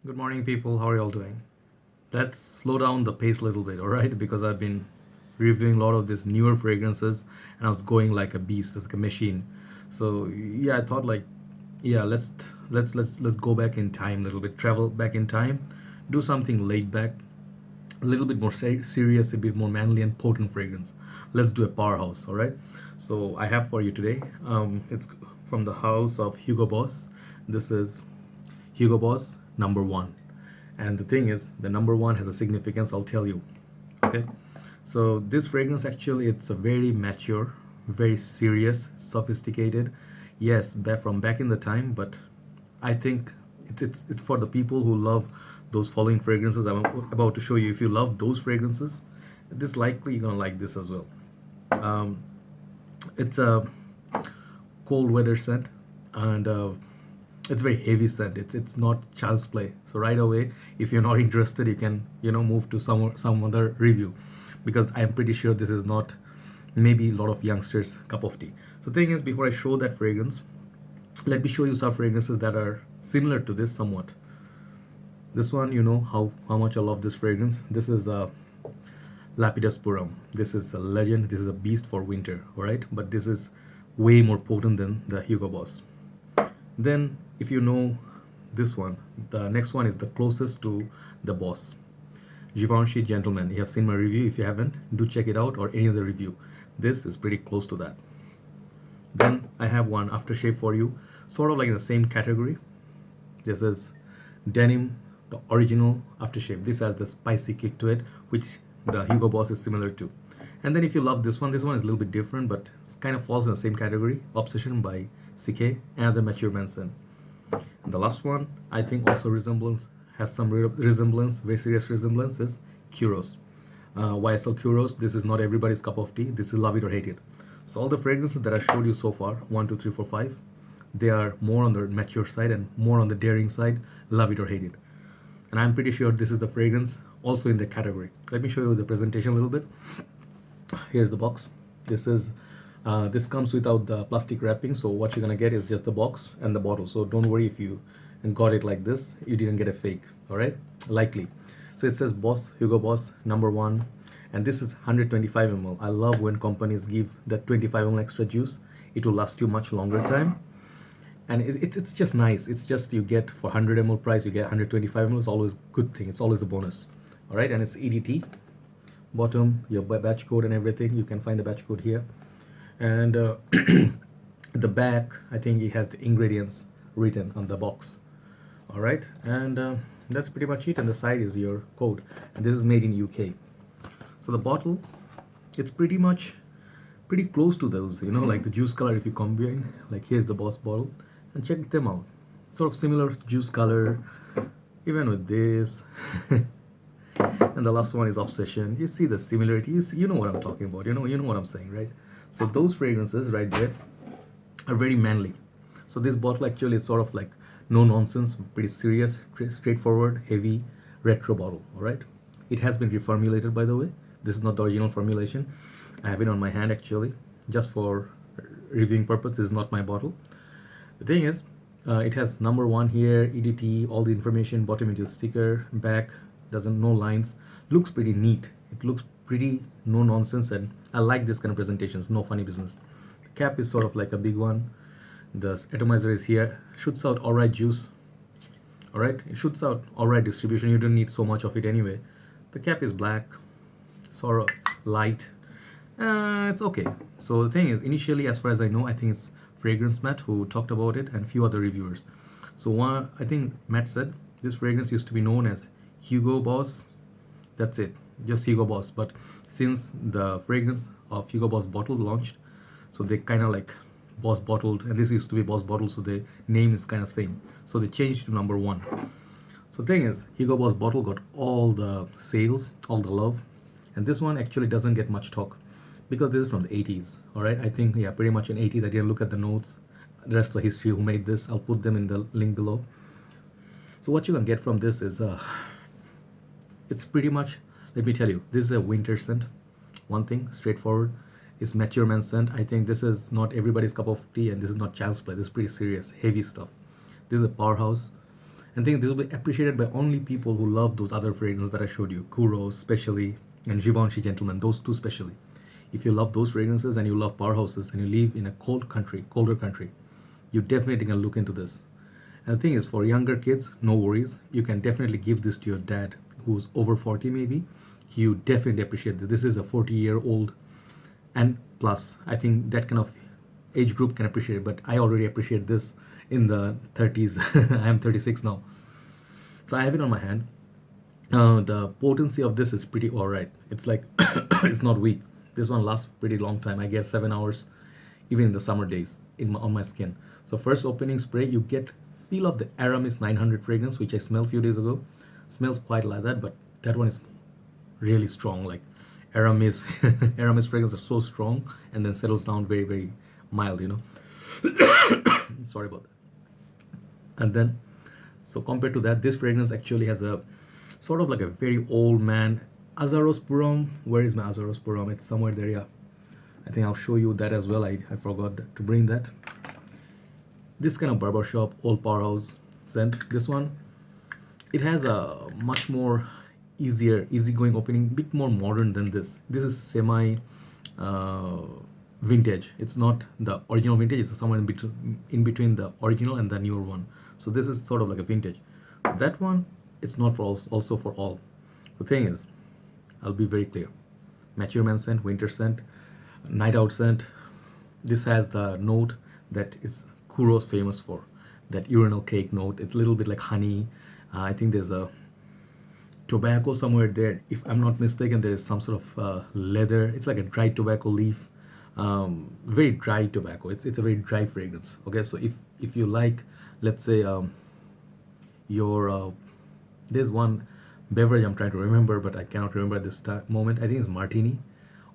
Good morning, people. How are you all doing? Let's slow down the pace a little bit, all right? Because I've been reviewing a lot of these newer fragrances, and I was going like a beast, like a machine. So yeah, I thought like, yeah, let's go back in time a little bit, travel back in time, do something laid back, a little bit more serious, a bit more manly and potent fragrance. Let's do a powerhouse, all right? So I have for you today. It's from the house of Hugo Boss. This is Hugo Boss number one. And the thing is, the number one has a significance, I'll tell you. Okay? So this fragrance actually it's a very mature, very serious, sophisticated. Yes, from back in the time, but I think it's for the people who love those following fragrances I'm about to show you. If you love those fragrances, this likely you're gonna like this as well. Um, it's a cold weather scent, and it's very heavy scent. It's not child's play. So right away, if you're not interested, you can move to some other review, because I'm pretty sure this is not maybe a lot of youngsters' cup of tea. So the thing is, before I show that fragrance, let me show you some fragrances that are similar to this somewhat. This one, you know how much I love this fragrance. This is a Lapiduspurum. This is a legend. This is a beast for winter, all right? But this is way more potent than the Hugo Boss. Then, if you know this one, the next one is the closest to the Boss. Givenchy Gentleman. You have seen my review. If you haven't, do check it out, or any other review. This is pretty close to that. Then I have one aftershave for you, sort of like in the same category. This is Denim, the original aftershave. This has the spicy kick to it, which the Hugo Boss is similar to. And then if you love this one is a little bit different, but it kind of falls in the same category. Obsession by CK, another mature Manson. And the last one, I think also has some resemblance, very serious resemblance, is Kuros. YSL Kuros. This is not everybody's cup of tea. This is love it or hate it. So all the fragrances that I showed you so far, 1, 2, 3, 4, 5, they are more on the mature side and more on the daring side, love it or hate it. And I'm pretty sure this is the fragrance also in the category. Let me show you the presentation a little bit. Here's the box. This comes without the plastic wrapping, so what you're gonna get is just the box and the bottle. So don't worry if you got it like this, you didn't get a fake, all right? Likely. So it says Boss, Hugo Boss, number one, and this is 125 ml. I love when companies give that 25 ml extra juice. It will last you much longer time, and it's just nice. It's just you get for 100 ml price, you get 125 ml. It's always good thing. It's always a bonus, all right? And it's EDT. Bottom, your batch code and everything. You can find the batch code here. And the back, I think it has the ingredients written on the box. All right, and that's pretty much it. And the side is your code, and this is made in UK. So the bottle, it's pretty close to those, like the juice color. If you combine, like here's the Boss bottle, and check them out. Sort of similar juice color, even with this. And the last one is Obsession. You see the similarities. You know what I'm talking about. You know what I'm saying, right? So those fragrances right there are very manly. So this bottle actually is sort of like no nonsense, pretty serious, straightforward, heavy, retro bottle. All right. It has been reformulated, by the way. This is not the original formulation. I have it on my hand actually, just for reviewing purpose. This is not my bottle. The thing is, it has number one here, EDT, all the information. Bottom is just sticker, back doesn't no lines. Looks pretty neat. It looks pretty no nonsense, and I like this kind of presentations. No funny business. The cap is sort of like a big one. The atomizer is here. Shoots out alright juice. Alright, it shoots out alright distribution. You don't need so much of it anyway. The cap is black, sort of light. It's okay. So the thing is, initially, as far as I know, I think it's Fragrance Matt who talked about it, and a few other reviewers. So one, I think Matt said this fragrance used to be known as Hugo Boss. That's it, just Hugo Boss. But since the fragrance of Hugo Boss bottle launched, so they kind of like Boss bottled, and this used to be Boss bottle, so the name is kind of same. So they changed to number one. So the thing is, Hugo Boss bottle got all the sales, all the love, and this one actually doesn't get much talk because this is from the 80s. All right, I think yeah, pretty much in 80s. I didn't look at the notes, the rest of the history who made this. I'll put them in the link below. So what you can get from this is it's pretty much, let me tell you, this is a winter scent. One thing, straightforward, is mature man scent. I think this is not everybody's cup of tea, and this is not child's play. This is pretty serious, heavy stuff. This is a powerhouse, And I think this will be appreciated by only people who love those other fragrances that I showed you, Kuros especially, and Givenchy Gentleman, those two especially. If you love those fragrances and you love Powerhouses and you live in a colder country, you definitely can look into this. And the thing is, for younger kids, no worries. You can definitely give this to your dad who's over 40 maybe. He would definitely appreciate this. This is a 40-year-old and plus. I think that kind of age group can appreciate it, but I already appreciate this in the 30s. I am 36 now. So I have it on my hand. The potency of this is pretty alright. It's like, it's not weak. This one lasts pretty long time. I get 7 hours, even in the summer days, on my skin. So first opening spray, you get feel of the Aramis 900 fragrance, which I smelled a few days ago. Smells quite like that, but that one is really strong. Like Aramis, Aramis fragrances are so strong, and then settles down very, very mild. Sorry about that. And then, so compared to that, this fragrance actually has a sort of like a very old man Azarosporum. Where is my Azarosporum? It's somewhere there, yeah. I think I'll show you that as well. I forgot to bring that. This kind of barbershop, old powerhouse scent. This one, it has a much more easygoing opening, bit more modern than this. This is semi vintage. It's not the original vintage. It's somewhere in between the original and the newer one. So this is sort of like a vintage. That one, it's not for also for all. The thing is, I'll be very clear. Mature man scent, winter scent, night out scent. This has the note that is Kuros famous for, that urinal cake note. It's a little bit like honey. I think there's a tobacco somewhere there. If I'm not mistaken, there is some sort of leather. It's like a dry tobacco leaf. Very dry tobacco. It's a very dry fragrance. Okay, so if you like, let's say there's one beverage I'm trying to remember, but I cannot remember at this moment. I think it's martini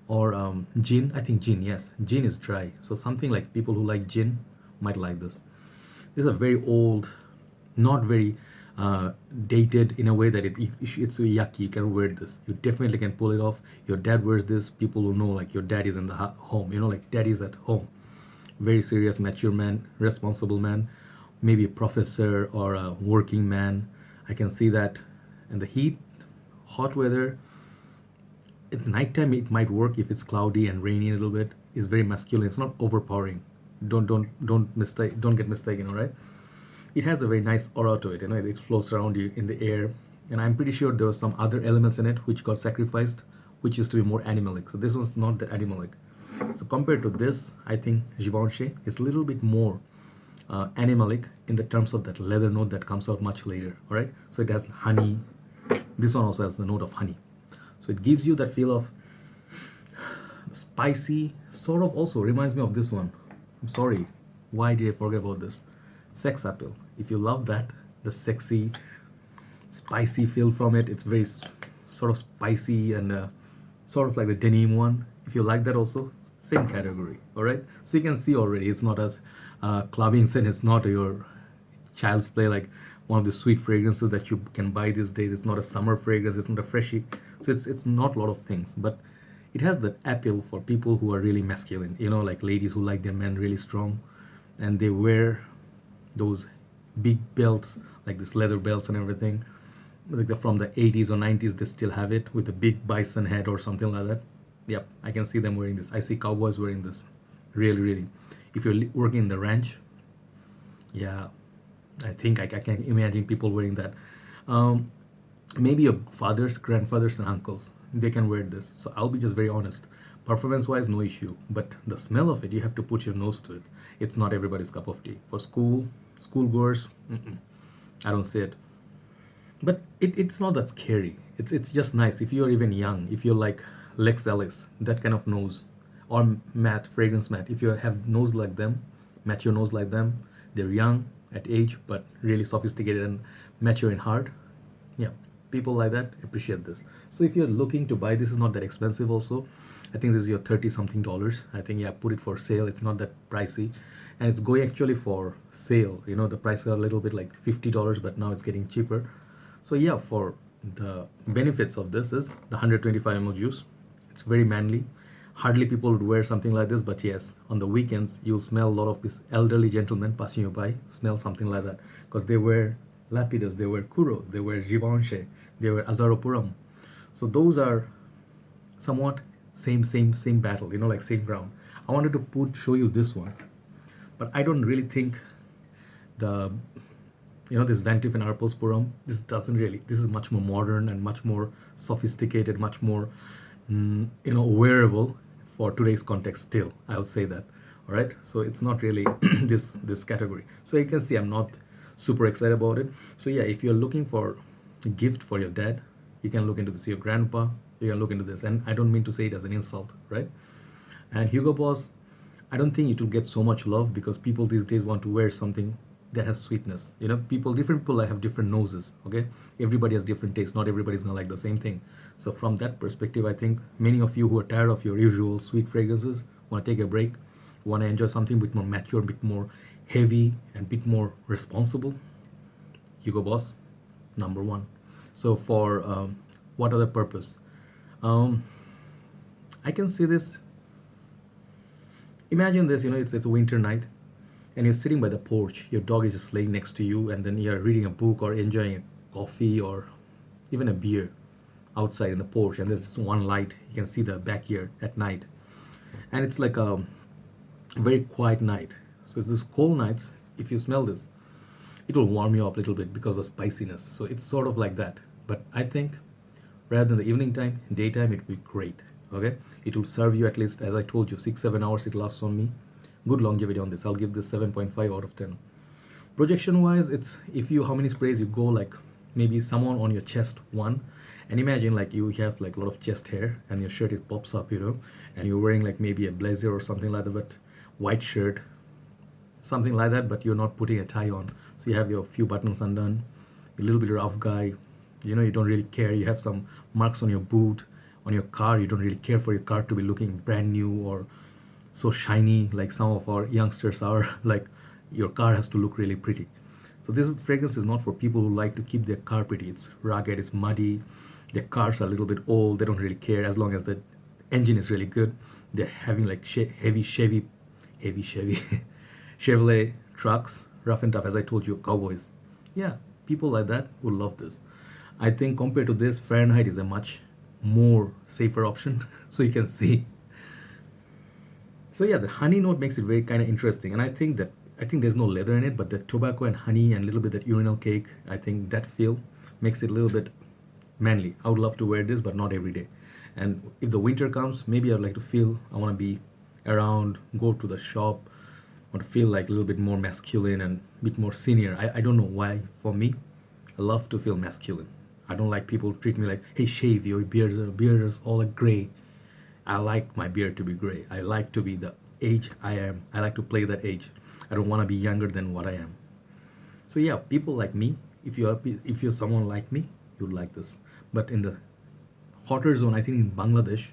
or gin. I think gin. Yes, gin is dry. So something like people who like gin might like this. This is a very old, not very dated in a way that it's so yucky. You can wear this. You definitely can pull it off. Your dad wears this. People will know like your dad is in the home. Like dad is at home. Very serious, mature man, responsible man, maybe a professor or a working man. I can see that. And the heat, hot weather, at nighttime it might work if it's cloudy and rainy a little bit. It's very masculine. It's not overpowering. Don't get mistaken, all right? It has a very nice aura to it. It floats around you in the air, and I'm pretty sure there were some other elements in it which got sacrificed, which used to be more animalic. So this was not that animalic. So compared to this, I think Givenchy is a little bit more animalic in the terms of that leather note that comes out much later. All right, so it has honey. This one also has the note of honey, so it gives you that feel of spicy. Sort of also reminds me of this one. I'm sorry, why did I forget about this? Sex apple. If you love that, the sexy, spicy feel from it, it's very sort of spicy and sort of like the denim one. If you like that also, same category. All right, so you can see already it's not as clubbing scent. It's not your child's play like one of the sweet fragrances that you can buy these days. It's not a summer fragrance. It's not a freshie. So it's not a lot of things, but it has that appeal for people who are really masculine. Like ladies who like their men really strong, and they wear those big belts, like this leather belts and everything. Like from the 80s or 90s, they still have it with a big bison head or something like that. Yep, I can see them wearing this. I see cowboys wearing this. Really, really. If you're working in the ranch, yeah, I think I can imagine people wearing that. Maybe your fathers, grandfathers, and uncles, they can wear this. So I'll be just very honest. Performance-wise, no issue. But the smell of it, you have to put your nose to it. It's not everybody's cup of tea. For schoolgoers, I don't see it. But it's not that scary. It's just nice. If you're even young, if you're like Lex Ellis, that kind of nose, or Matt, fragrance Matt, if you have nose like them, mature nose like them, they're young at age, but really sophisticated and mature in heart. Yeah, people like that appreciate this. So if you're looking to buy, this is not that expensive also. I think this is your 30 something dollars. I think, yeah, put it for sale. It's not that pricey, and it's going actually for sale. The prices are a little bit like $50, but now it's getting cheaper. So yeah, for the benefits of this is the 125 ml juice. It's very manly. Hardly people would wear something like this, but yes, on the weekends you'll smell a lot of this elderly gentlemen passing you by, smell something like that, because they wear Lapidus, they were Kuros, they were Givenchy, they were Azaropuram. So those are somewhat same battle, like same ground. I wanted to show you this one, but I don't really think the this Vantif and Arpelsporum, this is much more modern and much more sophisticated, much more wearable for today's context still, I would say that. All right, so it's not really this category. So you can see I'm not super excited about it. So yeah, if you're looking for a gift for your dad, you can look into this. Your grandpa, you can look into this. And I don't mean to say it as an insult, right? And Hugo Boss, I don't think it will get so much love because people these days want to wear something that has sweetness. Different people have different noses. Okay, everybody has different tastes. Not everybody's gonna like the same thing. So from that perspective, I think many of you who are tired of your usual sweet fragrances want to take a break, want to enjoy something a bit more mature, a bit more heavy, and a bit more responsible. Hugo Boss, number one. So for what other purpose? I can see this. Imagine this, it's a winter night and you're sitting by the porch. Your dog is just laying next to you, and then you're reading a book or enjoying a coffee or even a beer outside in the porch, and there's this one light. You can see the backyard at night. And it's like a very quiet night. So it's this cold nights. If you smell this, it will warm you up a little bit because of spiciness. So it's sort of like that. But I think rather than the evening time, daytime, it will be great. Okay, it will serve you at least, as I told you, 6-7 hours it lasts on me. Good longevity on this. I'll give this 7.5 out of 10. Projection wise, it's if you how many sprays you go, like maybe someone on your chest one, and imagine like you have like a lot of chest hair and your shirt it pops up, and you're wearing like maybe a blazer or something like that, but white shirt, something like that, but you're not putting a tie on, so you have your few buttons undone, a little bit rough guy, you don't really care, you have some marks on your boot, on your car, you don't really care for your car to be looking brand new or so shiny like some of our youngsters are. Like your car has to look really pretty. So this fragrance is not for people who like to keep their car pretty. It's rugged, it's muddy, their cars are a little bit old, they don't really care as long as the engine is really good. They're having like heavy Chevy Chevrolet trucks, rough and tough, as I told you, cowboys. Yeah, people like that would love this. I think compared to this, Fahrenheit is a much more safer option. So you can see. So yeah, the honey note makes it very kind of interesting, and I think there's no leather in it, but the tobacco and honey and a little bit that urinal cake, I think that feel makes it a little bit manly. I would love to wear this, but not every day. And if the winter comes, maybe I'd like to feel I want to be around, go to the shop, want to feel like a little bit more masculine and a bit more senior. I don't know why. For me, I love to feel masculine. I don't like people treat me like, hey, shave, your beard is all gray. I like my beard to be gray. I like to be the age I am. I like to play that age. I don't want to be younger than what I am. So yeah, people like me, if you're someone like me, you'd like this. But in the hotter zone, I think in Bangladesh,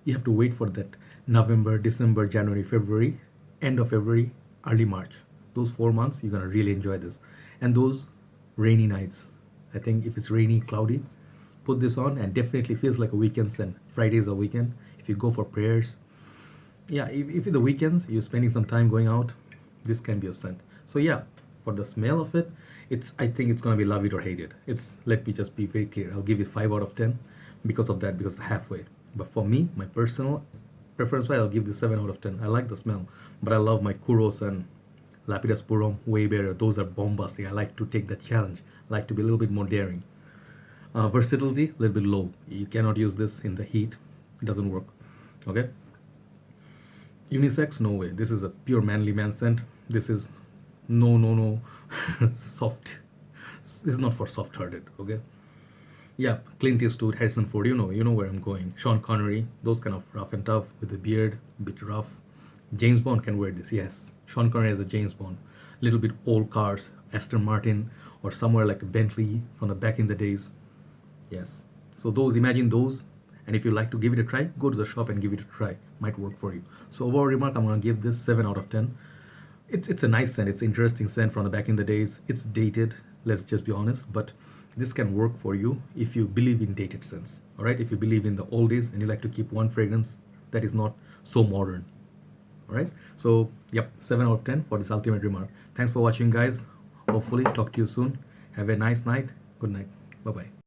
you have to wait for that November, December, January, February, end of February, early March. Those 4 months, you're gonna really enjoy this. And those rainy nights, I think if it's rainy, cloudy, put this on and definitely feels like a weekend scent. Friday is a weekend. If you go for prayers, yeah, if in the weekends you're spending some time going out, this can be a scent. So yeah, for the smell of it, I think it's gonna be love it or hate it. Let me just be very clear. I'll give it 5 out of 10 because of that, because halfway. But for me, my personal preference wise, I'll give this 7 out of 10. I like the smell, but I love my Kuros and Lapidus Purum way better. Those are bombastic. I like to take that challenge. I like to be a little bit more daring. Versatility, a little bit low. You cannot use this in the heat. It doesn't work. Okay. Unisex, no way. This is a pure manly man scent. This is no soft. This is not for soft-hearted. Okay. Yeah, Clint Eastwood, Harrison Ford. You know where I'm going. Sean Connery, those kind of rough and tough with the beard, a bit rough. James Bond can wear this. Yes, Sean Connery as a James Bond. Little bit old cars, Aston Martin, or somewhere like a Bentley from the back in the days. Yes. So imagine those. And if you like to give it a try, go to the shop and give it a try. Might work for you. So overall remark, I'm gonna give this 7 out of 10. It's a nice scent. It's an interesting scent from the back in the days. It's dated. Let's just be honest, but this can work for you if you believe in dated scents. All right. If you believe in the old days and you like to keep one fragrance that is not so modern. All right. So yep, 7 out of 10 for this ultimate remark. Thanks for watching, guys. Hopefully talk to you soon. Have a nice night. Good night. Bye bye.